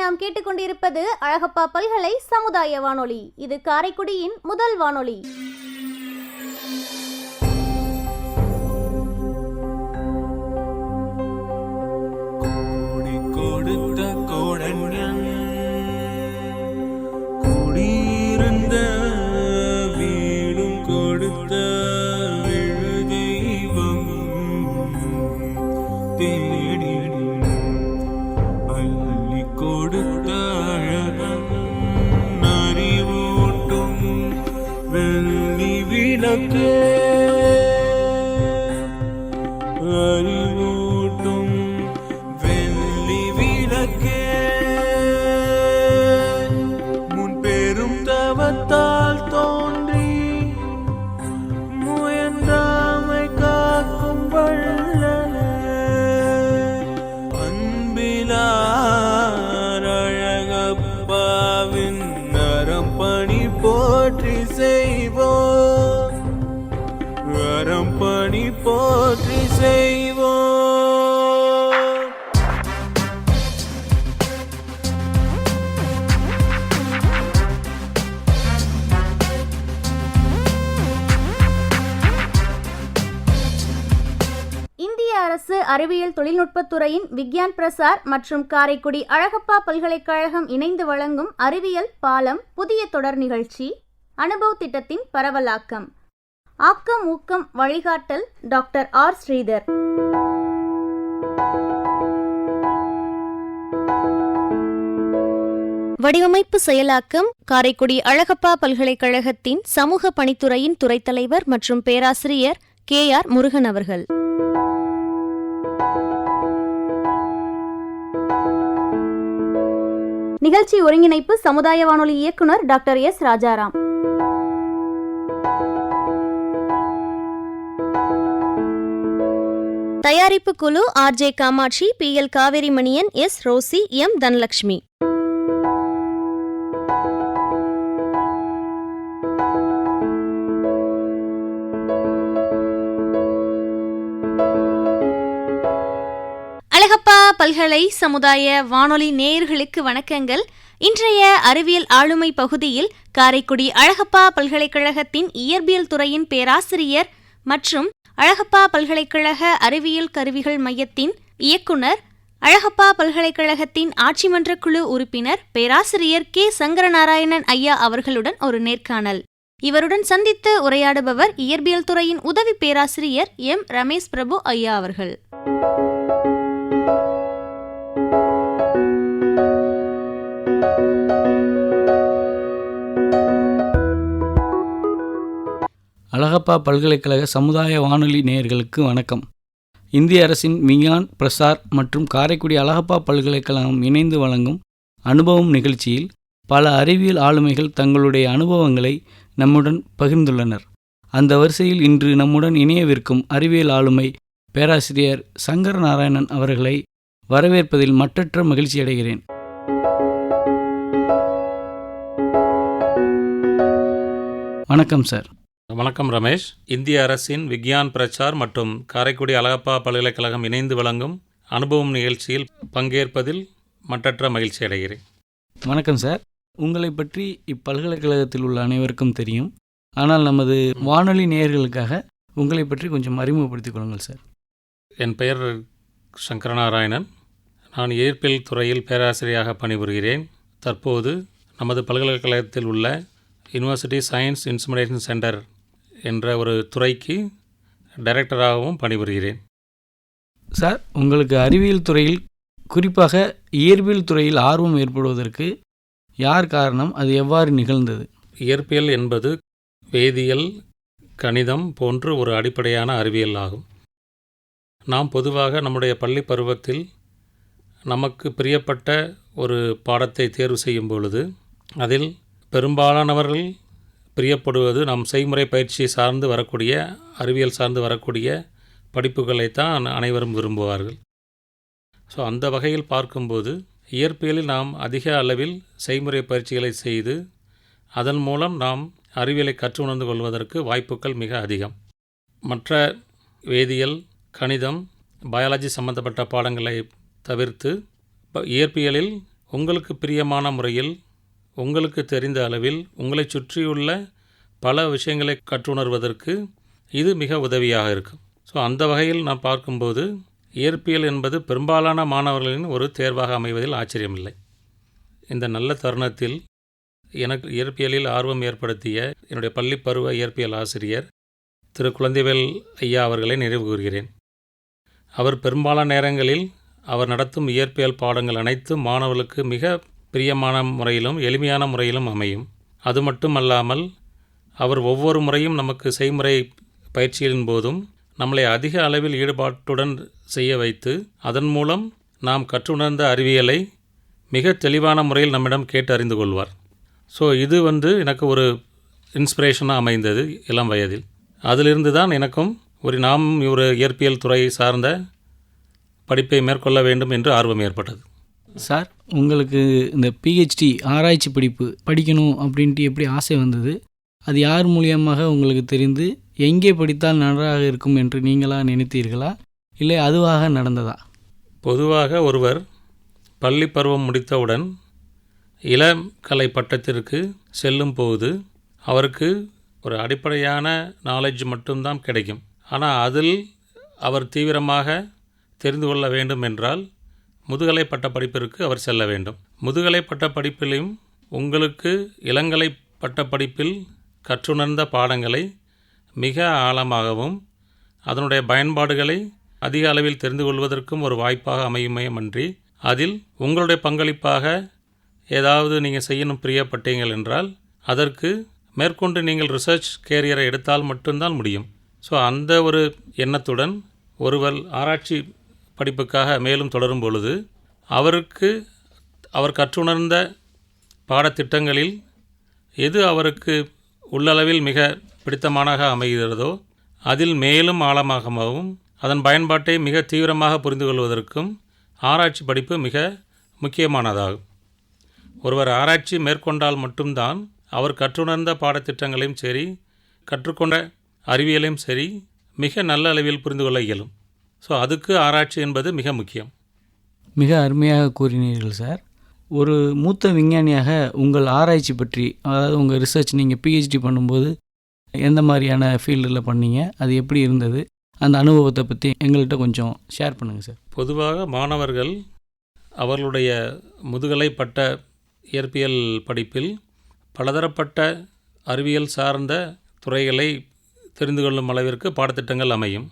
நாம் கேட்டுக்கொண்டிருப்பது அழகப்பா பல்கலை சமுதாய வானொலி. இது காரைக்குடியின் முதல் வானொலி. அறிவூட்டும் வெள்ளி விளக்கே, முன் பெரும் தவத்தால் தோன்றி முயன்றாமை காக்கும் வள்ளலே, அன்பிலார் அழகப்பாவின் நரம் பணி போற்றி செய்வோம், நரம் பணி போற்றி செய்வோம். இந்திய அரசு அறிவியல் தொழில்நுட்பத்துறையின் விக்யான் பிரசார் மற்றும் காரைக்குடி அழகப்பா பல்கலைக்கழகம் இணைந்து வழங்கும் அறிவியல் பாலம் புதிய தொடர் நிகழ்ச்சி அனுபவ் திட்டத்தின் பரவலாக்கம். ஆக்கம் ஊக்கம் வழிகாட்டல் டாக்டர் ஆர். ஸ்ரீதர். வடிவமைப்பு செயலாக்கம் காரைக்குடி அழகப்பா பல்கலைக்கழகத்தின் சமூக பணித்துறையின் துறைத் தலைவர் மற்றும் பேராசிரியர் KR முருகன் அவர்கள். நிகழ்ச்சி ஒருங்கிணைப்பு சமுதாய வானொலி இயக்குனர் டாக்டர் S. ராஜாராம். தயாரிப்பு குழு RJ Kamakshi, PL Kaverimanian, S. Rosy, M. Dhanalakshmi. Alagappa பல்கலை சமுதாய வானொலி நேயர்களுக்கு வணக்கங்கள். இன்றைய அறிவியல் ஆளுமை பகுதியில் காரைக்குடி அழகப்பா பல்கலைக்கழகத்தின் இயற்பியல் துறையின் பேராசிரியர் மற்றும் அழகப்பா பல்கலைக்கழக அறிவியல் கருவிகள் மையத்தின் இயக்குனர், அழகப்பா பல்கலைக்கழகத்தின் ஆட்சிமன்ற குழு உறுப்பினர் பேராசிரியர் K. சங்கரநாராயணன் ஐயா அவர்களுடன் ஒரு நேர்காணல். இவருடன் சந்தித்து உரையாடுபவர் இயற்பியல் துறையின் உதவி பேராசிரியர் M. ரமேஷ் பிரபு ஐயா அவர்கள். அழகப்பா பல்கலைக்கழக சமுதாய வானொலி நேயர்களுக்கு வணக்கம். இந்திய அரசின் விஞ்ஞான் பிரசார் மற்றும் காரைக்குடி அழகப்பா பல்கலைக்கழகம் இணைந்து வழங்கும் அனுபவம் நிகழ்ச்சியில் பல அறிவியல் ஆளுமைகள் தங்களுடைய அனுபவங்களை நம்முடன் பகிர்ந்துள்ளனர். அந்த வரிசையில் இன்று நம்முடன் இணையவிருக்கும் அறிவியல் ஆளுமை பேராசிரியர் சங்கரநாராயணன் அவர்களை வரவேற்பதில் மற்றற்ற மகிழ்ச்சி அடைகிறேன். வணக்கம் சார். வணக்கம் ரமேஷ். இந்திய அரசின் விக்யான் பிரச்சார் மற்றும் காரைக்குடி அழகப்பா பல்கலைக்கழகம் இணைந்து வழங்கும் அனுபவம் நிகழ்ச்சியில் பங்கேற்பதில் மற்றற்ற மகிழ்ச்சி அடைகிறேன். வணக்கம் சார். உங்களை பற்றி இப்பல்கலைக்கழகத்தில் உள்ள அனைவருக்கும் தெரியும். ஆனால் நமது வானொலி நேயர்களுக்காக உங்களை பற்றி கொஞ்சம் அறிமுகப்படுத்திக் கொள்ளுங்கள் சார். என் பெயர் சங்கரநாராயணன். நான் இயற்பியல் துறையில் பேராசிரியராக பணிபுரிகிறேன். தற்போது நமது பல்கலைக்கழகத்தில் உள்ள யூனிவர்சிட்டி சயின்ஸ் இன்ஸ்ட்ருமெண்டேஷன் சென்டர் என்ற ஒரு துறைக்கு டைரக்டராகவும் பணிபுரிகிறேன். சார், உங்களுக்கு அறிவியல் துறையில் குறிப்பாக இயற்பியல் துறையில் ஆர்வம் ஏற்படுவதற்கு யார் காரணம்? அது எவ்வாறு நிகழ்ந்தது? இயற்பியல் என்பது வேதியியல், கணிதம் போன்று ஒரு அடிப்படையான அறிவியல் ஆகும். நாம் பொதுவாக நம்முடைய பள்ளி பருவத்தில் நமக்கு பிரியப்பட்ட ஒரு பாடத்தை தேர்வு செய்யும் பொழுது அதில் பெரும்பாலானவர்கள் பிரியப்படுவது நம் செய்முறை பயிற்சி சார்ந்து வரக்கூடிய, அறிவியல் சார்ந்து வரக்கூடிய படிப்புகளைத்தான் அனைவரும் விரும்புவார்கள். ஸோ அந்த வகையில் பார்க்கும்போது இயற்பியலில் நாம் அதிக அளவில் செய்முறை பயிற்சிகளை செய்து அதன் மூலம் நாம் அறிவியலை கற்று உணர்ந்து கொள்வதற்கு வாய்ப்புகள் மிக அதிகம். மற்ற வேதியியல், கணிதம், பயாலஜி சம்பந்தப்பட்ட பாடங்களை தவிர்த்து இயற்பியலில் உங்களுக்கு பிரியமான முறையில் உங்களுக்கு தெரிந்த அளவில் உங்களை சுற்றியுள்ள பல விஷயங்களை கற்றுணர்வதற்கு இது மிக உதவியாக இருக்கும். ஸோ அந்த வகையில் நான் பார்க்கும்போது இயற்பியல் என்பது பெரும்பாலான மாணவர்களின் ஒரு தேர்வாக அமைவதில் ஆச்சரியமில்லை. இந்த நல்ல தருணத்தில் எனக்கு இயற்பியலில் ஆர்வம் ஏற்படுத்திய என்னுடைய பள்ளி பருவ இயற்பியல் ஆசிரியர் திரு குழந்தைவேல் ஐயா அவர்களை நினைவு கூறுகிறேன். அவர் பெரும்பாலான நேரங்களில் அவர் நடத்தும் இயற்பியல் பாடங்கள் அனைத்தும் மாணவர்களுக்கு மிக பிரியமான முறையிலும் எளிமையான முறையிலும் அமையும். அது மட்டுமல்லாமல் அவர் ஒவ்வொரு முறையும் நமக்கு செய்முறை பயிற்சியின் போதும் நம்மளை அதிக அளவில் ஈடுபாட்டுடன் செய்ய வைத்து அதன் மூலம் நாம் கற்றுணர்ந்த அறிவியலை மிக தெளிவான முறையில் நம்மிடம் கேட்டு அறிந்து கொள்வார். ஸோ இது எனக்கு ஒரு இன்ஸ்பிரேஷனாக அமைந்தது இளம் வயதில். அதிலிருந்து தான் எனக்கும் நாம் ஒரு இயற்பியல் துறை சார்ந்த படிப்பை மேற்கொள்ள வேண்டும் என்று ஆர்வம் ஏற்பட்டது. சார், உங்களுக்கு இந்த பிஹெச்டி ஆராய்ச்சி படிப்பு படிக்கணும் அப்படின்ட்டு எப்படி ஆசை வந்தது? அது யார் மூலியமாக உங்களுக்கு தெரிந்து எங்கே படித்தால் நன்றாக இருக்கும் என்று நீங்களாக நினைத்தீர்களா, இல்லை அதுவாக நடந்ததா? பொதுவாக ஒருவர் பள்ளி பருவம் முடித்தவுடன் இளங்கலை பட்டத்திற்கு செல்லும் போது அவருக்கு ஒரு அடிப்படையான நாலேஜ் மட்டும்தான் கிடைக்கும். ஆனால் அதில் அவர் தீவிரமாக தெரிந்து கொள்ள வேண்டும் என்றால் முதுகலை பட்ட படிப்பிற்கு அவர் செல்ல வேண்டும். முதுகலை பட்ட படிப்பிலும் உங்களுக்கு இளங்கலை பட்ட படிப்பில் கற்றுணர்ந்த பாடங்களை மிக ஆழமாகவும் அதனுடைய பயன்பாடுகளை அதிக அளவில் தெரிந்து கொள்வதற்கும் ஒரு வாய்ப்பாக அமையுமேயன்றி அதில் உங்களுடைய பங்களிப்பாக ஏதாவது நீங்கள் செய்யணும் பிரியப்பட்டீங்கள் என்றால் அதற்கு மேற்கொண்டு நீங்கள் ரிசர்ச் கேரியரை எடுத்தால் மட்டும்தான் முடியும். ஸோ அந்த ஒரு எண்ணத்துடன் ஒருவர் ஆராய்ச்சி படிப்புக்காக மேலும் தொடரும் பொழுது அவர் கற்றுணர்ந்த பாடத்திட்டங்களில் எது அவருக்கு உள்ளளவில் மிக பிடித்தமானதாக அமைகிறதோ அதில் மேலும் ஆழமாகவும் அதன் பயன்பாட்டை மிக தீவிரமாக புரிந்து கொள்வதற்கும் ஆராய்ச்சி படிப்பு மிக முக்கியமானதாகும். ஒருவர் ஆராய்ச்சி மேற்கொண்டால் மட்டும்தான் அவர் கற்றுணர்ந்த பாடத்திட்டங்களையும் சரி கற்றுக்கொண்ட அறிவியலையும் சரி மிக நல்ல அளவில் புரிந்து கொள்ள இயலும். ஸோ அதுக்கு ஆராய்ச்சி என்பது மிக முக்கியம். மிக அருமையாக கூறினீர்கள் சார். ஒரு மூத்த விஞ்ஞானியாக உங்கள் ஆராய்ச்சி பற்றி, அதாவது உங்கள் ரிசர்ச் நீங்கள் பிஹெச்டி பண்ணும்போது எந்த மாதிரியான ஃபீல்டில் பண்ணீங்க, அது எப்படி இருந்தது, அந்த அனுபவத்தை பற்றி எங்கள்கிட்ட கொஞ்சம் ஷேர் பண்ணுங்கள் சார். பொதுவாக மாணவர்கள் அவர்களுடைய முதுகலை பட்ட இயற்பியல் படிப்பில் பலதரப்பட்ட அறிவியல் சார்ந்த துறைகளை தெரிந்து கொள்ளும் அளவிற்கு பாடத்திட்டங்கள் அமையும்.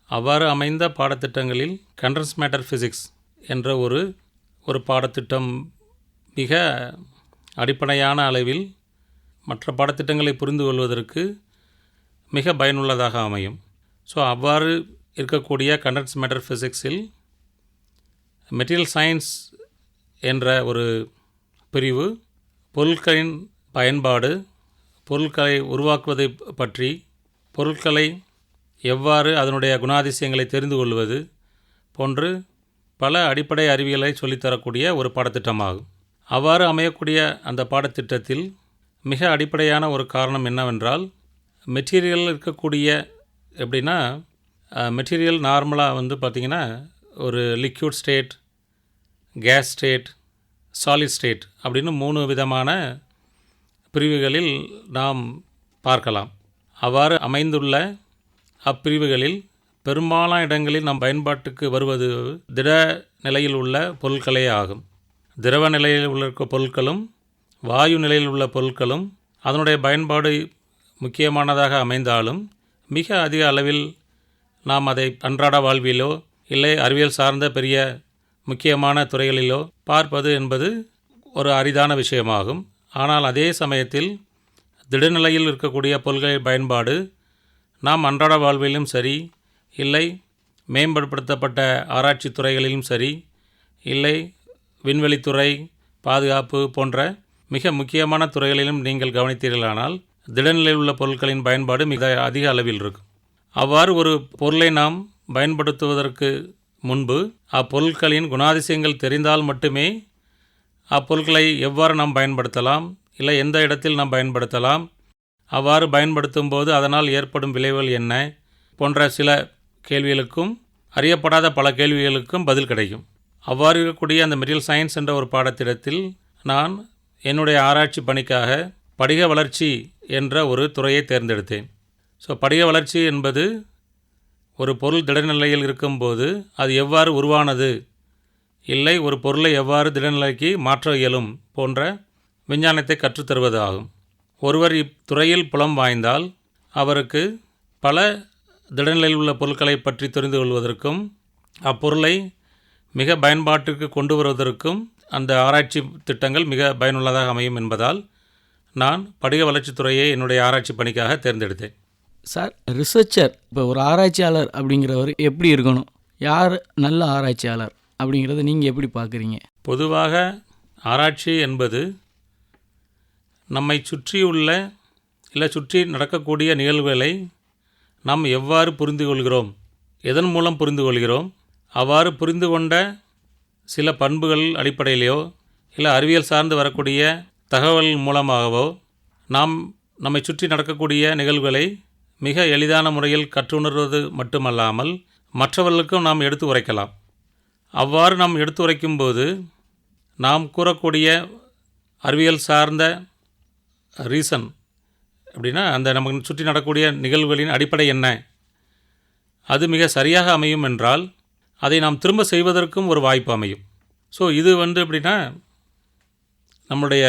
அவ்வாறு அமைந்த பாடத்திட்டங்களில் கண்டென்ஸ்ட் மேட்டர் ஃபிசிக்ஸ் என்ற ஒரு பாடத்திட்டம் மிக அடிப்படையான அளவில் மற்ற பாடத்திட்டங்களை புரிந்து கொள்வதற்கு மிக பயனுள்ளதாக அமையும். ஸோ அவ்வாறு இருக்கக்கூடிய கண்டென்ஸ்ட் மேட்டர் ஃபிசிக்ஸில் மெட்டீரியல் சயின்ஸ் என்ற ஒரு பிரிவு பொருட்களின் பயன்பாடு, பொருட்களை உருவாக்குவதை பற்றி, பொருட்களை எவ்வாறு அதனுடைய குணாதிசயங்களை தெரிந்து கொள்வது போன்று பல அடிப்படை அறிவியலை சொல்லித்தரக்கூடிய ஒரு பாடத்திட்டமாகும். அவ்வாறு அமையக்கூடிய அந்த பாடத்திட்டத்தில் மிக அடிப்படையான ஒரு காரணம் என்னவென்றால், மெட்டீரியல் இருக்கக்கூடிய எப்படின்னா மெட்டீரியல் நார்மலாக பார்த்திங்கன்னா ஒரு liquid state, gas state, solid state அப்படின்னு 3 விதமான பிரிவுகளில் நாம் பார்க்கலாம். அவ்வாறு அமைந்துள்ள அப்பிரிவுகளில் பெரும்பாலான இடங்களில் நாம் பயன்பாட்டுக்கு வருவது திட நிலையில் உள்ள பொருட்களே ஆகும். திரவ நிலையில் உள்ள பொருட்களும் வாயு நிலையில் உள்ள பொருட்களும் அதனுடைய பயன்பாடு முக்கியமானதாக அமைந்தாலும் மிக அதிக அளவில் நாம் அதை அன்றாட வாழ்விலோ இல்லை அறிவியல் சார்ந்த பெரிய முக்கியமான துறைகளிலோ பார்ப்பது என்பது ஒரு அரிதான விஷயமாகும். ஆனால் அதே சமயத்தில் திடநிலையில் இருக்கக்கூடிய பொருட்களின் பயன்பாடு நாம் அன்றாட வாழ்விலும் சரி, இல்லை மேம்படுத்தப்பட்ட ஆராய்ச்சி துறைகளிலும் சரி, இல்லை விண்வெளித்துறை, பாதுகாப்பு போன்ற மிக முக்கியமான துறைகளிலும் நீங்கள் கவனித்தீர்களானால் திடநிலையில் உள்ள பொருட்களின் பயன்பாடு மிக அதிக அளவில் இருக்கும். அவ்வாறு ஒரு பொருளை நாம் பயன்படுத்துவதற்கு முன்பு அப்பொருட்களின் குணாதிசயங்கள் தெரிந்தால் மட்டுமே அப்பொருட்களை எவ்வாறு நாம் பயன்படுத்தலாம், இல்லை எந்த இடத்தில் நாம் பயன்படுத்தலாம், அவ்வாறு பயன்படுத்தும் போது அதனால் ஏற்படும் விளைவுகள் என்ன போன்ற சில கேள்விகளுக்கும் அறியப்படாத பல கேள்விகளுக்கும் பதில் கிடைக்கும். அவ்வாறு இருக்கக்கூடிய அந்த மெட்டீரியல் சயின்ஸ் என்ற ஒரு பாடத்திட்டத்தில் நான் என்னுடைய ஆராய்ச்சி பணிக்காக படிக வளர்ச்சி என்ற ஒரு துறையை தேர்ந்தெடுத்தேன். ஸோ படிக வளர்ச்சி என்பது ஒரு பொருள் திடநிலையில் இருக்கும்போது அது எவ்வாறு உருவானது, இல்லை ஒரு பொருளை எவ்வாறு திடநிலைக்கு மாற்ற இயலும் போன்ற விஞ்ஞானத்தை கற்றுத்தருவது ஆகும். ஒருவர் இத்துறையில் புலம் வாய்ந்தால் அவருக்கு பல திடநிலையில் உள்ள பொருட்களை பற்றி தெரிந்து கொள்வதற்கும் அப்பொருளை மிக பயன்பாட்டிற்கு கொண்டு வருவதற்கும் அந்த ஆராய்ச்சி திட்டங்கள் மிக பயனுள்ளதாக அமையும் என்பதால் நான் படிக வளர்ச்சித்துறையை என்னுடைய ஆராய்ச்சி பணிக்காக தேர்ந்தெடுத்தேன். சார், ரிசர்ச்சர் இப்போ ஒரு ஆராய்ச்சியாளர் அப்படிங்கிறவர் எப்படி இருக்கணும்? யார் நல்ல ஆராய்ச்சியாளர் அப்படிங்கிறத நீங்கள் எப்படி பார்க்குறீங்க? பொதுவாக ஆராய்ச்சி என்பது நம்மை சுற்றியுள்ள இல்லை சுற்றி நடக்கக்கூடிய நிகழ்வுகளை நாம் எவ்வாறு புரிந்து கொள்கிறோம், எதன் மூலம் புரிந்து கொள்கிறோம், அவ்வாறு புரிந்து கொண்ட சில பண்புகள் அடிப்படையிலையோ இல்லை அறிவியல் சார்ந்து வரக்கூடிய தகவல் மூலமாகவோ நாம் நம்மை சுற்றி நடக்கக்கூடிய நிகழ்வுகளை மிக எளிதான முறையில் கற்றுணர்வது மட்டுமல்லாமல் மற்றவர்களுக்கும் நாம் எடுத்து உரைக்கலாம். அவ்வாறு நாம் எடுத்து உரைக்கும்போது நாம் கூறக்கூடிய அறிவியல் சார்ந்த ரீசன் அப்படின்னா அந்த நமக்கு சுற்றி நடக்கக்கூடிய நிகழ்வுகளின் அடிப்படை என்ன, அது மிக சரியாக அமையும் என்றால் அதை நாம் திரும்ப செய்வதற்கும் ஒரு வாய்ப்பு அமையும். ஸோ இது எப்படின்னா நம்முடைய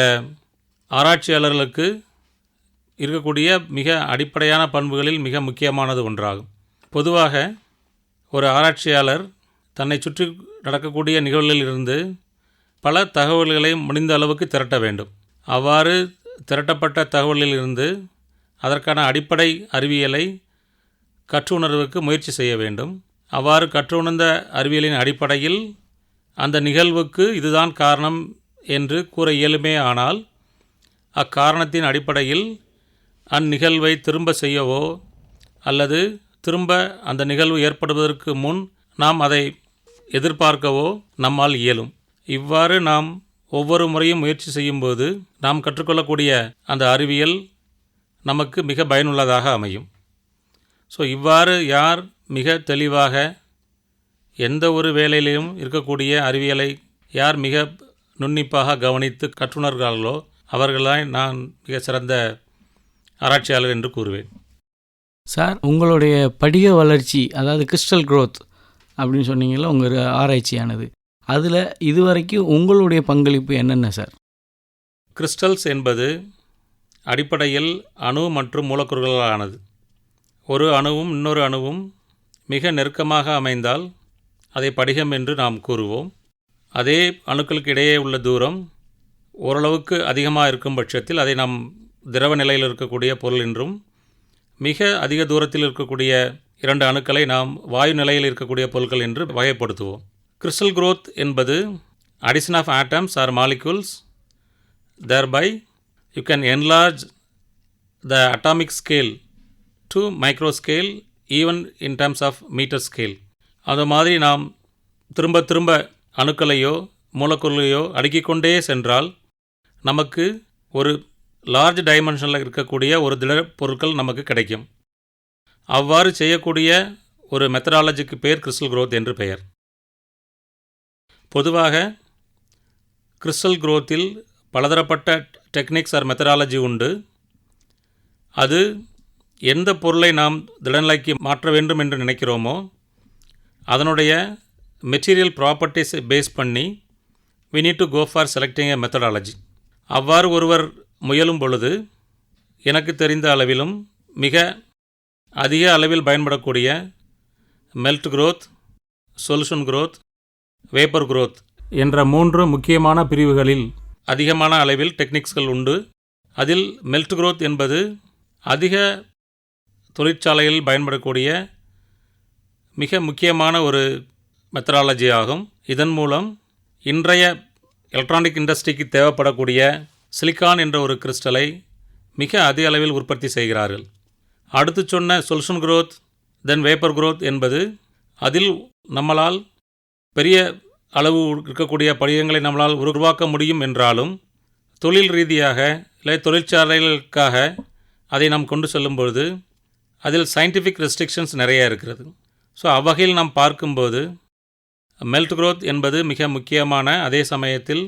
ஆராய்ச்சியாளர்களுக்கு இருக்கக்கூடிய மிக அடிப்படையான பண்புகளில் மிக முக்கியமானது ஒன்றாகும். பொதுவாக ஒரு ஆராய்ச்சியாளர் தன்னை சுற்றி நடக்கக்கூடிய நிகழ்வுகளிலிருந்து பல தகவல்களை முடிந்த அளவுக்கு திரட்ட வேண்டும். அவ்வாறு திரட்டப்பட்ட தகவலிலிருந்து அதற்கான அடிப்படை அறிவியலை கற்றுணர்வதற்கு முயற்சி செய்ய வேண்டும். அவ்வாறு கற்றுணர்ந்த அறிவியலின் அடிப்படையில் அந்த நிகழ்வுக்கு இதுதான் காரணம் என்று கூற இயலுமே. ஆனால் அக்காரணத்தின் அடிப்படையில் அந்நிகழ்வை திரும்ப செய்யவோ அல்லது திரும்ப அந்த நிகழ்வு ஏற்படுவதற்கு முன் நாம் அதை எதிர்பார்க்கவோ நம்மால் இயலும். இவ்வாறு நாம் ஒவ்வொரு முறையும் முயற்சி செய்யும்போது நாம் கற்றுக்கொள்ளக்கூடிய அந்த அறிவியல் நமக்கு மிக பயனுள்ளதாக அமையும். ஸோ இவ்வாறு யார் மிக தெளிவாக எந்த ஒரு வேலையிலும் இருக்கக்கூடிய அறிவியலை யார் மிக நுண்ணிப்பாக கவனித்து கற்றுணர்களோ அவர்களாய் நான் மிக சிறந்த ஆராய்ச்சியாளர் என்று கூறுவேன். சார், உங்களுடைய படிக வளர்ச்சி, அதாவது கிறிஸ்டல் க்ரோத் அப்படின்னு சொன்னீங்கல்ல, உங்கள் ஆராய்ச்சியானது, அதில் இதுவரைக்கும் உங்களுடைய பங்களிப்பு என்னென்ன சார்? கிறிஸ்டல்ஸ் என்பது அடிப்படையில் அணு மற்றும் மூலக்கூறுகளானது. ஒரு அணுவும் இன்னொரு அணுவும் மிக நெருக்கமாக அமைந்தால் அதை படிகம் என்று நாம் கூறுவோம். அதே அணுக்களுக்கு இடையே உள்ள தூரம் ஓரளவுக்கு அதிகமாக இருக்கும் பட்சத்தில் அதை நாம் திரவ நிலையில் இருக்கக்கூடிய பொருள் என்றும், மிக அதிக தூரத்தில் இருக்கக்கூடிய இரண்டு அணுக்களை நாம் வாயு நிலையில் இருக்கக்கூடிய பொருட்கள் என்று வகைப்படுத்துவோம். கிறிஸ்டல் growth என்பது addition of atoms or molecules, thereby you can enlarge the atomic scale to micro scale, even in terms of meter scale. அந்த மாதிரி நாம் திரும்ப திரும்ப அணுக்களையோ மூலக்கூறுகளையோ அடுக்கிக்கொண்டே சென்றால் நமக்கு ஒரு லார்ஜ் டைமென்ஷனில் இருக்கக்கூடிய ஒரு திட பொருட்கள் நமக்கு கிடைக்கும். அவ்வாறு செய்யக்கூடிய ஒரு மெத்தடாலஜிக்கு பேர் கிறிஸ்டல் growth என்று பெயர். பொதுவாக கிறிஸ்டல் growthல் பலதரப்பட்ட டெக்னிக்ஸ் ஆர் மெத்தடாலஜி உண்டு. அது எந்த பொருளை நாம் திடநிலைக்கு மாற்ற வேண்டும் என்று நினைக்கிறோமோ அதனுடைய மெட்டீரியல் ப்ராப்பர்ட்டிஸை பேஸ் பண்ணி we need to go for selecting a methodology. அவ்வாறு ஒருவர் முயலும் பொழுது எனக்கு தெரிந்த அளவிலும் மிக அதிக அளவில் பயன்படக்கூடிய melt growth, solution growth, vapour growth என்ற 3 முக்கியமான பிரிவுகளில் அதிகமான அளவில் டெக்னிக்ஸ்கள் உண்டு. அதில் மெல்ட் growth என்பது அதிக தொழிற்சாலையில் பயன்படக்கூடிய மிக முக்கியமான ஒரு மெத்தடாலஜி ஆகும். இதன் மூலம் இன்றைய எலக்ட்ரானிக் இண்டஸ்ட்ரிக்கு தேவைப்படக்கூடிய சிலிக்கான் என்ற ஒரு கிறிஸ்டலை மிக அதிக அளவில் உற்பத்தி செய்கிறார்கள். அடுத்து சொன்ன சொல்யூஷன் growth, தென் வேப்பர் growth என்பது அதில் நம்மளால் பெரிய அளவு இருக்கக்கூடிய படிகங்களை நம்மளால் உருவாக்க முடியும் என்றாலும் தொழில் ரீதியாக இல்லை தொழிற்சாலைகளுக்காக அதை நாம் கொண்டு செல்லும்பொழுது அதில் சயின்டிஃபிக் ரெஸ்ட்ரிக்ஷன்ஸ் நிறைய இருக்கிறது. ஸோ அவ்வகையில் நாம் பார்க்கும்போது மெல்ட் growth என்பது மிக முக்கியமான, அதே சமயத்தில்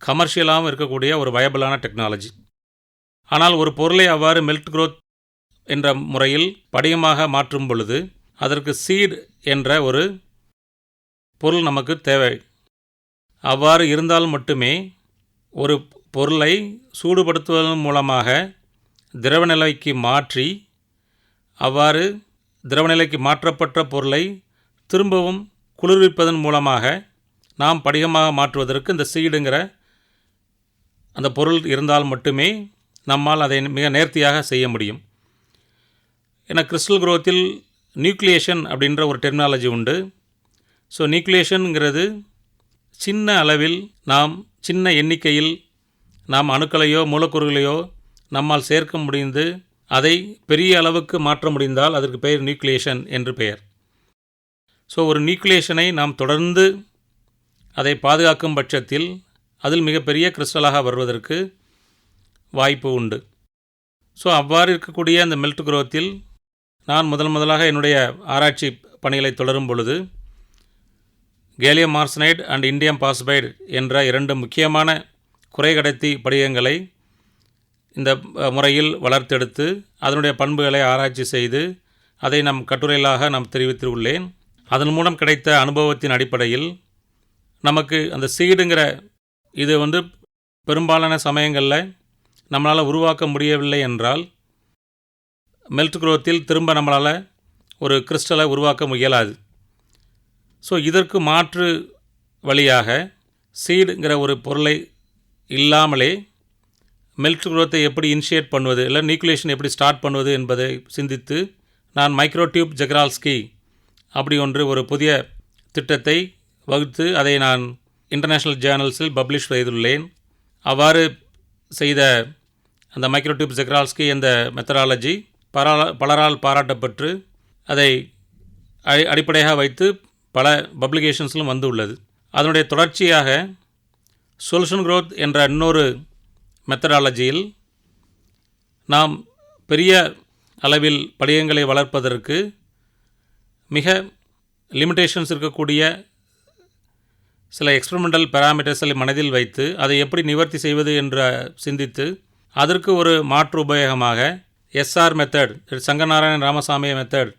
கமர்ஷியலாகவும் இருக்கக்கூடிய ஒரு வயபிளான டெக்னாலஜி. ஆனால் ஒரு பொருளை அவ்வாறு மெல்ட் growth என்ற முறையில் படிகமாக மாற்றும் பொழுது அதற்கு சீட் என்ற ஒரு பொருள் நமக்கு தேவை. அவ்வாறு இருந்தால் மட்டுமே ஒரு பொருளை சூடுபடுத்துவதன் மூலமாக திரவநிலைக்கு மாற்றி, அவ்வாறு திரவநிலைக்கு மாற்றப்பட்ட பொருளை திரும்பவும் குளிர்விப்பதன் மூலமாக நாம் படிகமாக மாற்றுவதற்கு இந்த சீடுங்கிற அந்த பொருள் இருந்தால் மட்டுமே நம்மால் அதை மிக நேர்த்தியாக செய்ய முடியும். ஏன்னா கிறிஸ்டல் growthல் நியூக்ளியேஷன் அப்படின்ற ஒரு டெர்மினாலஜி உண்டு. ஸோ நியூக்ளியேஷனுங்கிறது சின்ன அளவில், நாம் சின்ன எண்ணிக்கையில் நாம் அணுக்களையோ மூலக்கூறுகளையோ நம்மால் சேர்க்க முடிந்து அதை பெரிய அளவுக்கு மாற்ற முடிந்தால் அதற்கு பெயர் நியூக்ளியேஷன் என்று பெயர். ஸோ ஒரு நியூக்ளியேஷனை நாம் தொடர்ந்து அதை பாதுகாக்கும் பட்சத்தில் அதில் மிகப்பெரிய கிறிஸ்டலாக வருவதற்கு வாய்ப்பு உண்டு. ஸோ அவ்வாறு இருக்கக்கூடிய அந்த மெல்ட் growthல் நான் முதலாக என்னுடைய ஆராய்ச்சி பணிகளை தொடரும் பொழுது gallium arsenide and indium phosphide என்ற 2 முக்கியமான குறைகடத்தி படிகங்களை இந்த முறையில் வளர்த்தெடுத்து அதனுடைய பண்புகளை ஆராய்ச்சி செய்து அதை நம் கட்டுரைகளாக நாம் தெரிவித்துள்ளேன். அதன் மூலம் கிடைத்த அனுபவத்தின் அடிப்படையில் நமக்கு அந்த சீடுங்கிற இது பெரும்பாலான சமயங்களில் நம்மளால் உருவாக்க முடியவில்லை என்றால் மெல்ட் growthல் திரும்ப நம்மளால் ஒரு கிறிஸ்டலை உருவாக்க இயலாது. ஸோ இதற்கு மாற்று வழியாக சீடுங்கிற ஒரு பொருளை இல்லாமலே மெல்ட் growthஐ எப்படி இனிஷியேட் பண்ணுவது, இல்லை நியூக்ளியேஷன் எப்படி ஸ்டார்ட் பண்ணுவது என்பதை சிந்தித்து நான் மைக்ரோடியூப் ஜெகரால்ஸ்கி அப்படி ஒரு புதிய திட்டத்தை வகுத்து அதை நான் இன்டர்நேஷ்னல் ஜேர்னல்ஸில் பப்ளிஷ் செய்துள்ளேன். அவ்வாறு செய்த அந்த மைக்ரோடியூப் ஜெகரால்ஸ்கி என்ற மெத்தடாலஜி பலரால் பாராட்டப்பட்டு அதை அடிப்படையாக வைத்து பல பப்ளிகேஷன்ஸிலும் வந்துள்ளது. அதனுடைய தொடர்ச்சியாக சொல்யூஷன் growth என்ற இன்னொரு மெத்தடாலஜியில் நாம் பெரிய அளவில் படிகங்களை வளர்ப்பதற்கு மிக லிமிட்டேஷன்ஸ் இருக்கக்கூடிய சில எக்ஸ்பெரிமெண்டல் பேராமீட்டர்ஸை மனதில் வைத்து அதை எப்படி நிவர்த்தி செய்வது என்று சிந்தித்து அதற்கு ஒரு மாற்று உபயோகமாக SR method, Sankaranarayana Ramasamy method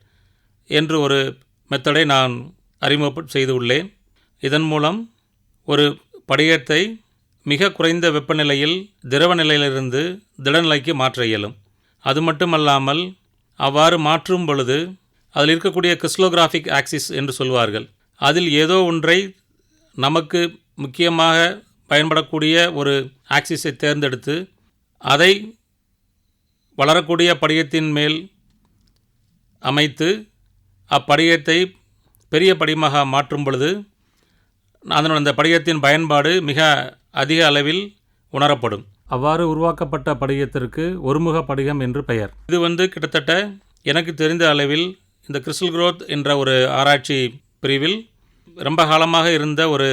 என்று ஒரு மெத்தடை நான் அறிமுகம் செய்து உள்ளேன். இதன் மூலம் ஒரு படிகத்தை மிக குறைந்த வெப்பநிலையில் திரவ நிலையிலிருந்து திடநிலைக்கு மாற்ற இயலும். அது மட்டுமல்லாமல் அவ்வாறு மாற்றும் பொழுது அதில் இருக்கக்கூடிய கிறிஸ்டலோகிராஃபிக் ஆக்சிஸ் என்று சொல்வார்கள், அதில் ஏதோ ஒன்றை நமக்கு முக்கியமாக பயன்படக்கூடிய ஒரு ஆக்சிஸை தேர்ந்தெடுத்து அதை வளரக்கூடிய படிகத்தின் மேல் அமைத்து அப்படிகத்தை பெரிய படிகமாக மாற்றும் பொழுது அந்த படிகத்தின் பயன்பாடு மிக அதிக அளவில் உணரப்படும். அவ்வாறு உருவாக்கப்பட்ட படிகத்திற்கு ஒருமுக படிகம் என்று பெயர். இது கிட்டத்தட்ட எனக்கு தெரிந்த அளவில் இந்த கிறிஸ்டல் growth என்ற ஒரு ஆராய்ச்சி பிரிவில் ரொம்ப காலமாக இருந்த ஒரு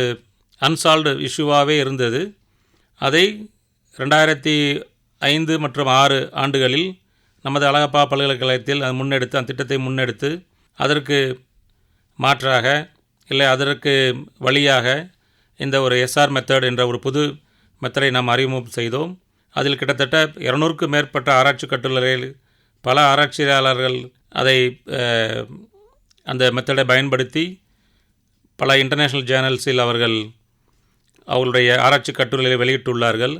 அன்சால்வ்டு இஷ்யூவாகவே இருந்தது. அதை 2005 மற்றும் 2006 ஆண்டுகளில் நமது அழகப்பா பல்கலைக்கழகத்தில் அந்த திட்டத்தை முன்னெடுத்து அதற்கு மாற்றாக இல்லை அதற்கு வழியாக இந்த ஒரு SR மெத்தட் என்ற ஒரு புது மெத்தடை நாம் அறிமுகம் செய்தோம். அதில் கிட்டத்தட்ட 200க்கும் மேற்பட்ட ஆராய்ச்சி கட்டுரைகள், பல ஆராய்ச்சியாளர்கள் அதை அந்த மெத்தடை பயன்படுத்தி பல இன்டர்நேஷ்னல் ஜேர்னல்ஸில் அவர்களுடைய ஆராய்ச்சி கட்டுரைகளை வெளியிட்டுள்ளார்கள்.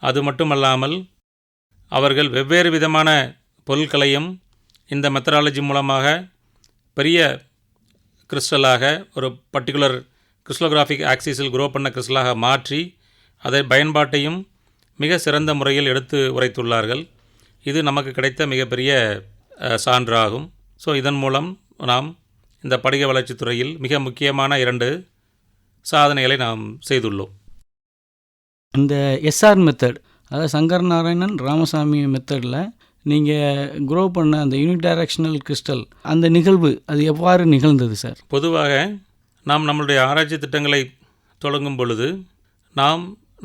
அது மட்டுமல்லாமல் அவர்கள் வெவ்வேறு விதமான பொருட்களையும் இந்த மெத்தடாலஜி மூலமாக பெரிய கிறிஸ்டலாக ஒரு பர்டிகுலர் கிறிஸ்டலோகிராஃபிக் ஆக்சிஸில் குரோ பண்ண கிறிஸ்டலாக மாற்றி அதை பயன்பாட்டையும் மிக சிறந்த முறையில் எடுத்து உரைத்துள்ளார்கள். இது நமக்கு கிடைத்த மிகப்பெரிய சான்றாகும். ஸோ இதன் மூலம் நாம் இந்த படிக வளர்ச்சி துறையில் மிக முக்கியமான 2 சாதனைகளை நாம் செய்துள்ளோம். இந்த SR மெத்தட், அதாவது சங்கர் நாராயணன் ராமசாமி மெத்தடில் நீங்கள் க்ரோ பண்ண அந்த யூனிடைரக்ஷனல் கிறிஸ்டல் அந்த நிகழ்வு அது எவ்வாறு நிகழ்ந்தது சார்? பொதுவாக நாம் நம்மளுடைய ஆராய்ச்சி திட்டங்களை தொடங்கும் பொழுது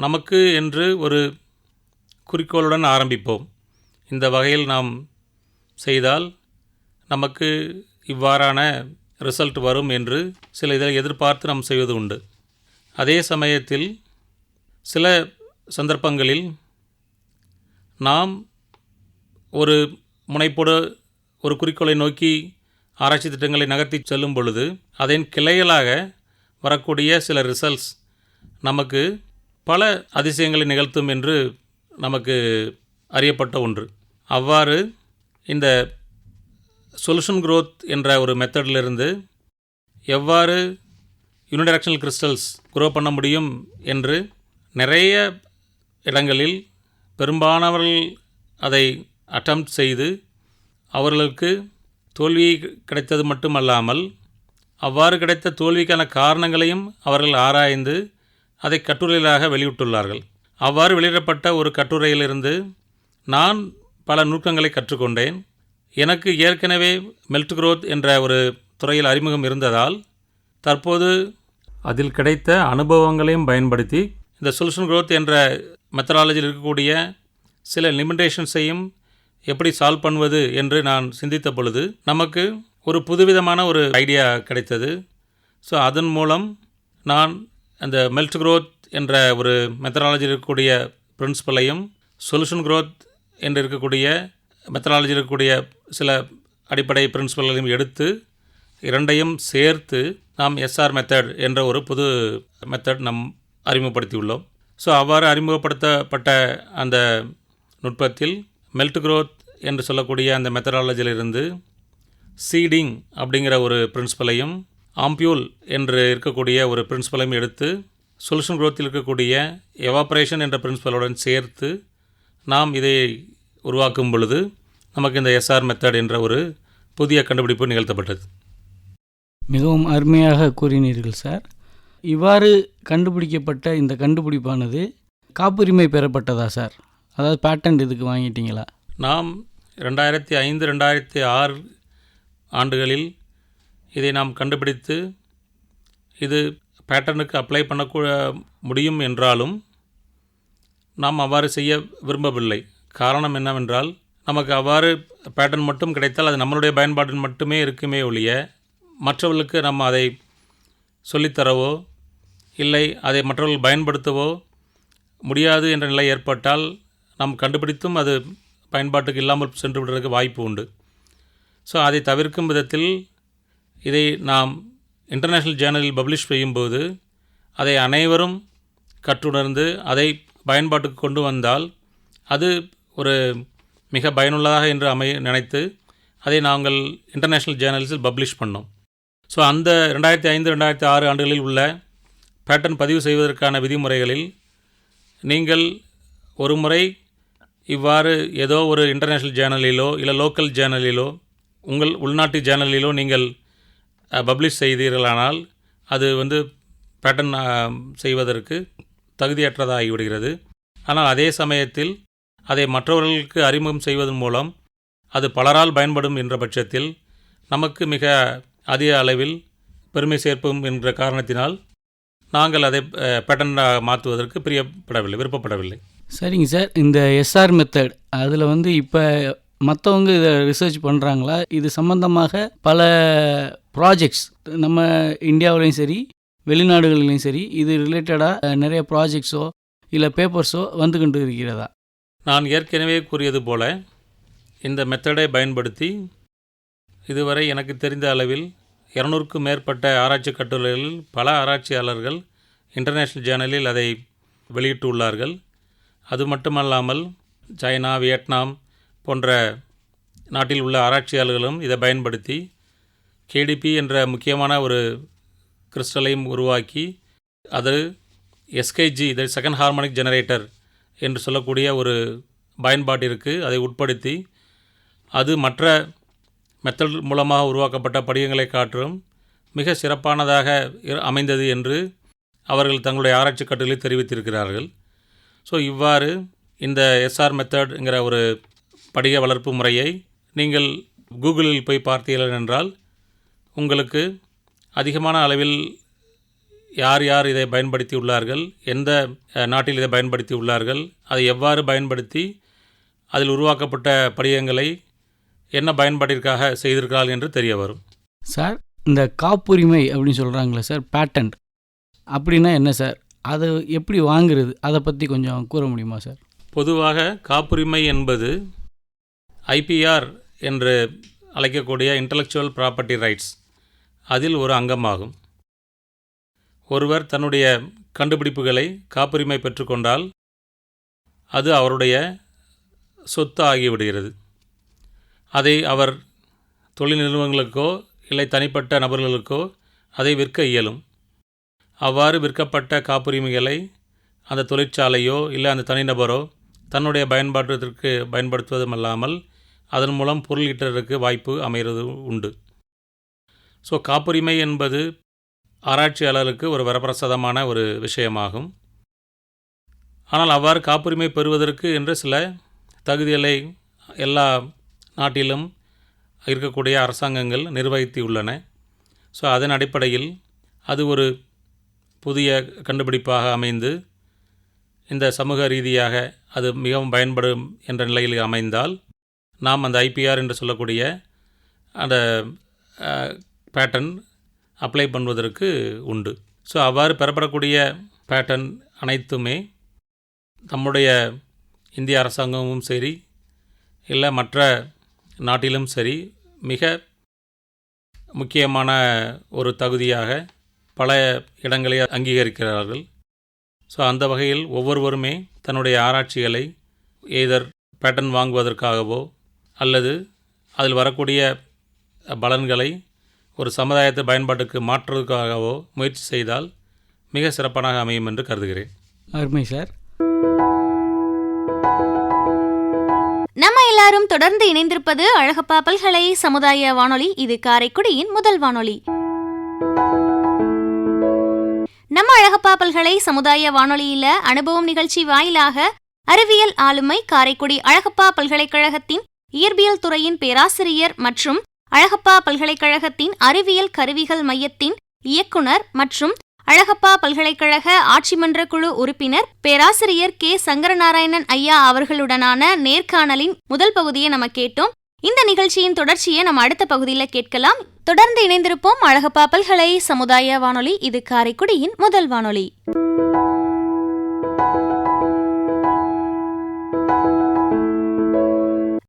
நமக்கு என்று ஒரு குறிக்கோளுடன் ஆரம்பிப்போம். இந்த வகையில் நாம் செய்தால் நமக்கு இவ்வாறான ரிசல்ட் வரும் என்று சில இதை எதிர்பார்த்து நாம் செய்வது உண்டு. அதே சமயத்தில் சில சந்தர்ப்பங்களில் நாம் ஒரு முனைப்போடு ஒரு குறிக்கோளை நோக்கி ஆராய்ச்சி திட்டங்களை நகர்த்தி செல்லும் பொழுது அதன் கிளைகளாக வரக்கூடிய சில ரிசல்ட்ஸ் நமக்கு பல அதிசயங்களை நிகழ்த்தும் என்று நமக்கு அறியப்பட்ட ஒன்று. அவ்வாறு இந்த சொல்யூஷன் growth என்ற ஒரு மெத்தடிலிருந்து எவ்வாறு யூனிடைரக்ஷனல் கிறிஸ்டல்ஸ் க்ரோ பண்ண முடியும் என்று நிறைய இடங்களில் பெரும்பாலானவர்கள் அதை அட்டெம்ப்ட் செய்து அவர்களுக்கு தோல்வி கிடைத்தது மட்டுமல்லாமல் அவ்வாறு கிடைத்த தோல்விக்கான காரணங்களையும் அவர்கள் ஆராய்ந்து அதை கட்டுரைகளாக வெளியிட்டுள்ளார்கள். அவ்வாறு வெளியிடப்பட்ட ஒரு கட்டுரையிலிருந்து நான் பல நுட்பங்களை கற்றுக்கொண்டேன். எனக்கு ஏற்கனவே மெல்ட் growth என்ற ஒரு துறையில் அறிமுகம் இருந்ததால் தற்போது அதில் கிடைத்த அனுபவங்களையும் பயன்படுத்தி இந்த சொல்யூஷன் growth என்ற மெத்தடாலஜியில் இருக்கக்கூடிய சில லிமிட்டேஷன்ஸையும் எப்படி சால்வ் பண்ணுவது என்று நான் சிந்தித்த பொழுது நமக்கு ஒரு புதுவிதமான ஒரு ஐடியா கிடைத்தது. ஸோ அதன் மூலம் நான் அந்த மெல்ட் growth என்ற ஒரு மெத்தடாலஜியில் இருக்கக்கூடிய பிரின்சிபலையும் சொல்யூஷன் growth என்று இருக்கக்கூடிய மெத்தடாலஜியில் இருக்கக்கூடிய சில அடிப்படை பிரின்சிபல்களையும் எடுத்து இரண்டையும் சேர்த்து நாம் SR மெத்தட் என்ற ஒரு புது மெத்தட் நாம் அறிமுகப்படுத்தியுள்ளோம். ஸோ அவ்வாறு அறிமுகப்படுத்தப்பட்ட அந்த நுட்பத்தில் மெல்ட் growth என்று சொல்லக்கூடிய அந்த மெத்தடாலஜியிலிருந்து சீடிங் அப்படிங்கிற ஒரு பிரின்சிபலையும் ஆம்பியூல் என்று இருக்கக்கூடிய ஒரு பிரின்சிபலையும் எடுத்து சொல்யூஷன் growthல் இருக்கக்கூடிய எவாப்ரேஷன் என்ற பிரின்சிபலுடன் சேர்த்து நாம் இதை உருவாக்கும் பொழுது நமக்கு இந்த SR மெத்தட் என்ற ஒரு புதிய கண்டுபிடிப்பு நிகழ்த்தப்பட்டது. மிகவும் அருமையாக கூறினீர்கள் சார். இவ்வாறு கண்டுபிடிக்கப்பட்ட இந்த கண்டுபிடிப்பானது காப்புரிமை பெறப்பட்டதா சார்? அதாவது பேட்டன்ட் இதுக்கு வாங்கிட்டீங்களா? நாம் 2005 2006 ஆண்டுகளில் இதை நாம் கண்டுபிடித்து இது பேட்டனுக்கு அப்ளை பண்ண முடியும் என்றாலும் நாம் அவ்வாறு செய்ய விரும்பவில்லை. காரணம் என்னவென்றால் நமக்கு அவ்வாறு பேட்டன் மட்டும் கிடைத்தால் அது நம்மளுடைய பயன்பாட்டில் மட்டுமே இருக்குமே ஒழிய மற்றவர்களுக்கு நம்ம அதை சொல்லித்தரவோ இல்லை அதை மற்றவர்கள் பயன்படுத்தவோ முடியாது என்ற நிலை ஏற்பட்டால் நாம் கண்டுபிடித்தும் அது பயன்பாட்டுக்கு இல்லாமல் சென்று விடுறதுக்கு வாய்ப்பு உண்டு. ஸோ அதை தவிர்க்கும் விதத்தில் இதை நாம் இன்டர்நேஷ்னல் ஜேர்னலில் பப்ளிஷ் செய்யும்போது அதை அனைவரும் கற்றுணர்ந்து அதை பயன்பாட்டுக்கு கொண்டு வந்தால் அது ஒரு மிக பயனுள்ளதாக என்று நினைத்து அதை நாங்கள் இன்டர்நேஷ்னல் ஜேர்னல்ஸில் பப்ளிஷ் பண்ணோம். ஸோ அந்த 2005 2006 ஆண்டுகளில் உள்ள பேட்டன் பதிவு செய்வதற்கான விதிமுறைகளில் நீங்கள் ஒரு முறை இவ்வாறு ஏதோ ஒரு இன்டர்நேஷ்னல் ஜேர்னலிலோ இல்லை லோக்கல் ஜேர்னலிலோ உங்கள் உள்நாட்டு ஜேர்னலிலோ நீங்கள் பப்ளிஷ் செய்தீர்களானால் அது பேட்டன் செய்வதற்கு தகுதியற்றதாகிவிடுகிறது. ஆனால் அதே சமயத்தில் அதை மற்றவர்களுக்கு அறிமுகம் செய்வதன் மூலம் அது பலரால் பயன்படும் என்ற பட்சத்தில் நமக்கு மிக அதிக அளவில் பெருமை சேர்ப்போம் என்ற காரணத்தினால் நாங்கள் அதை பேட்டனாக மாற்றுவதற்கு விருப்பப்படவில்லை. சரிங்க சார். இந்த SR மெத்தட் அதில் இப்போ மற்றவங்க இதை ரிசர்ச் பண்ணுறாங்களா? இது சம்பந்தமாக பல ப்ராஜெக்ட்ஸ் நம்ம இந்தியாவிலையும் சரி வெளிநாடுகளிலையும் சரி இது ரிலேட்டடாக நிறைய ப்ராஜெக்ட்ஸோ இல்லை பேப்பர்ஸோ வந்து கொண்டு இருக்கிறதா? நான் ஏற்கனவே கூறியது போல இந்த மெத்தடை பயன்படுத்தி இதுவரை எனக்கு தெரிந்த அளவில் 200க்கும் மேற்பட்ட ஆராய்ச்சி கட்டுரைகளில் பல ஆராய்ச்சியாளர்கள் இன்டர்நேஷ்னல் ஜேர்னலில் அதை வெளியிட்டுள்ளார்கள். அது மட்டுமல்லாமல் சைனா, வியட்நாம் போன்ற நாட்டில் உள்ள ஆராய்ச்சியாளர்களும் இதை பயன்படுத்தி KDP என்ற முக்கியமான ஒரு கிறிஸ்டலையும் உருவாக்கி அது SKG செகண்ட் ஹார்மோனிக் ஜெனரேட்டர் என்று சொல்லக்கூடிய ஒரு பயன்பாட்டிற்கு அதை உட்படுத்தி அது மற்ற மெத்தட் மூலமாக உருவாக்கப்பட்ட படிகங்களை காட்டிலும் மிக சிறப்பானதாக அமைந்தது என்று அவர்கள் தங்களுடைய ஆராய்ச்சி கட்டுரையில் தெரிவித்திருக்கிறார்கள். ஸோ இவ்வாறு இந்த SR மெத்தட்ங்கிற ஒரு படிக வளர்ப்பு முறையை நீங்கள் கூகுளில் போய் பார்த்தீர்கள் என்றால் உங்களுக்கு அதிகமான அளவில் யார் யார் இதை பயன்படுத்தி உள்ளார்கள், எந்த நாட்டில் இதை பயன்படுத்தி உள்ளார்கள், அதை எவ்வாறு பயன்படுத்தி அதில் உருவாக்கப்பட்ட படிகங்களை என்ன பயன்பாட்டிற்காக செய்திருக்கிறார்கள் என்று தெரிய வரும். சார், இந்த காப்புரிமை அப்படின்னு சொல்கிறாங்களே சார், பேட்டன்ட் அப்படின்னா என்ன சார்? அதை எப்படி வாங்குறது, அதை பற்றி கொஞ்சம் கூற முடியுமா சார்? பொதுவாக காப்புரிமை என்பது ஐபிஆர் என்று அழைக்கக்கூடிய இன்டலெக்சுவல் ப்ராப்பர்ட்டி ரைட்ஸ் அதில் ஒரு அங்கமாகும். ஒருவர் தன்னுடைய கண்டுபிடிப்புகளை காப்புரிமை பெற்றுக்கொண்டால் அது அவருடைய சொத்து ஆகிவிடுகிறது. அதை அவர் தொழில் நிறுவனங்களுக்கோ இல்லை தனிப்பட்ட நபர்களுக்கோ அதை விற்க இயலும். அவ்வாறு விற்கப்பட்ட காப்புரிமைகளை அந்த தொழிற்சாலையோ இல்லை அந்த தனிநபரோ தன்னுடைய பயன்பாட்டிற்கு பயன்படுத்துவதுமல்லாமல் அதன் மூலம் பொருள் ஈட்டுவதற்கு வாய்ப்பு அமைகிறது உண்டு. ஸோ காப்புரிமை என்பது ஆராய்ச்சியாளருக்கு ஒரு வரப்பிரசாதமான ஒரு விஷயமாகும். ஆனால் அவ்வாறு காப்புரிமை பெறுவதற்கு என்று சில தகுதிகளை எல்லா நாட்டிலும் இருக்கக்கூடிய அரசாங்கங்கள் நிர்வகித்துள்ளன. ஸோ அதன் அடிப்படையில் அது ஒரு புதிய கண்டுபிடிப்பாக அமைந்து இந்த சமூக ரீதியாக அது மிகவும் பயன்படும் என்ற நிலையில் அமைந்தால் நாம் அந்த ஐபிஆர் என்று சொல்லக்கூடிய அந்த பேட்டன் அப்ளை பண்ணுவதற்கு உண்டு. ஸோ அவ்வாறு பெறப்படக்கூடிய பேட்டன் அனைத்துமே நம்முடைய இந்திய அரசாங்கமும் சரி இல்லை மற்ற நாட்டிலும் சரி மிக முக்கியமான ஒரு தகுதியாக பல இடங்களை அங்கீகரிக்கிறார்கள். ஸோ அந்த வகையில் ஒவ்வொருவருமே தன்னுடைய ஆராய்ச்சிகளை எய்தர் பேட்டன் வாங்குவதற்காகவோ அல்லது அதில் வரக்கூடிய பலன்களை ஒரு சமுதாயத்தை பயன்பாட்டுக்கு மாற்றுவதற்காகவோ முயற்சி செய்தால் மிக சிறப்பாக அமையும் என்று கருதுகிறேன். அருமை சார். நம்ம எல்லாரும் தொடர்ந்து இணைந்திருப்பது அழகப்பா பல்கலை சமுதாய வானொலி. இது காரைக்குடியின் முதல் வானொலி. நம்ம அழகப்பா பல்கலை சமுதாய வானொலியில அனுபவம் நிகழ்ச்சி வாயிலாக அறிவியல் ஆளுமை காரைக்குடி அழகப்பா பல்கலைக்கழகத்தின் இயற்பியல் துறையின் பேராசிரியர் மற்றும் அழகப்பா பல்கலைக்கழகத்தின் அறிவியல் கருவிகள் மையத்தின் இயக்குனர் மற்றும் அழகப்பா பல்கலைக்கழக ஆட்சிமன்ற குழு உறுப்பினர் பேராசிரியர் கே சங்கரநாராயணன் ஐயா அவர்களுடனான நேர்காணலின் முதல் பகுதியை நம்ம கேட்டோம். இந்த நிகழ்ச்சியின் தொடர்ச்சியை நம்ம அடுத்த பகுதியில் கேட்கலாம். தொடர்ந்து இணைந்திருப்போம். அழகப்பா பல்கலை சமுதாய வானொலி. இது காரைக்குடியின் முதல் வானொலி.